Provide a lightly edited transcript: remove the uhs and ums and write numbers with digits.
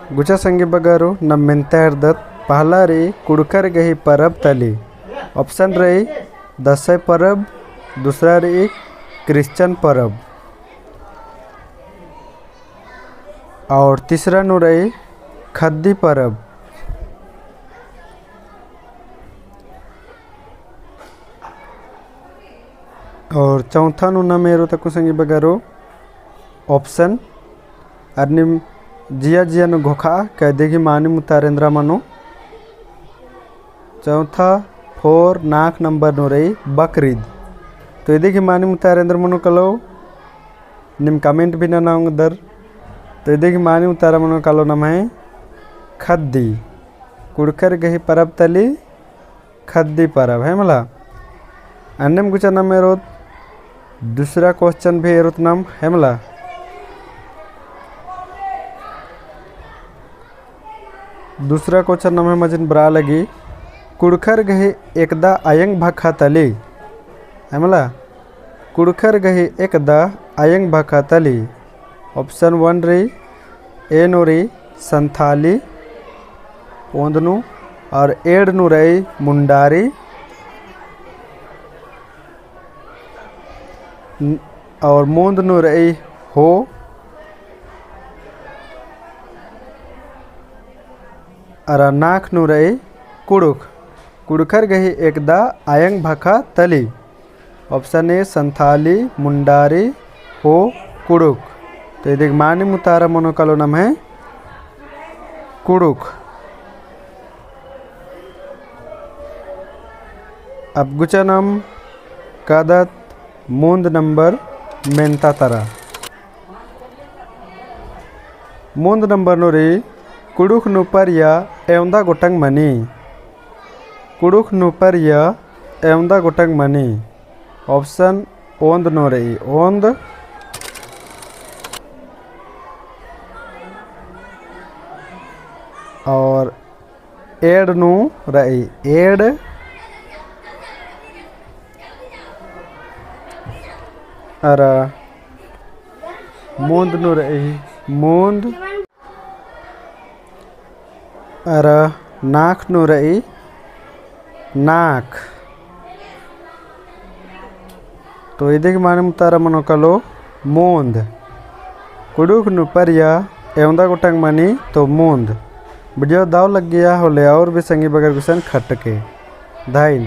गुचा संगी बगारो नम ಮೆಂತ್ಯಾರ್ದತ್ पहला रे कुड़कर गही परब तली। ऑप्शन रही दसय परब, दूसरा रही क्रिश्चियन परब और तीसरा नु रही खद्दी परब और चौथा नु न मेरो तक संगी बगारो ऑप्शन अर्निम जिया जिया नु घोखा कह देगी मानी मुतारेंद्र मनो। चौथा 4 नाक नंबर नु रही बकरीद। तो ये देखिए मानी मुतारेंद्र मनो कलो निम कमेंट भी ना नाऊंग दर। तो ये देखिए मानी मुतारा मनो कलो नम है खद्दी। कुड़कर गही परब तली खद्दी परब है मला। अन्यम कुछ नम मेरो दूसरा क्वेश्चन भी एरोत नाम है मला। दूसरा क्वेश्चन नम है मजिन बरा लगी कुड़खर गही एकदा आयंग भाखा तली है मला। कुड़खर गही एकदा आयंग भाखा तली। ऑप्शन 1 रही ए नो रही संथाली ओंदनु और एड नु रही मुंडारी और मूंद नु रही हो और नाक नु रही कुड़ुक। कुड़खर गही एकदा आयंग भाखा तली। ऑप्शन ए संथाली मुंडारी हो कुड़ुक। तो ये देख मानी मुतारा मनो कालो नाम है कुड़ुक। अब गुचा नाम कादत मूंद नंबर मेंता तरा। मूंद नंबर नो रे कुड़ुक नुपरिया एवंदा गोटंग मनी। कुड़ुक नुपरिया एवंदा गोटंग मनी। ऑप्शन ओंद नो रही ओंद और एड नु रही एड और मूंद नु रही मूंद और नाक नु रही नाक। तो ये देख माने मुतारा मनो कलो मूंद। कुड़ुक नु परिया एवंदा गोटंग मनी तो मूंद। वीडियो दाव लग गया होले और भी संगी बगर गुसन खटके धाइन।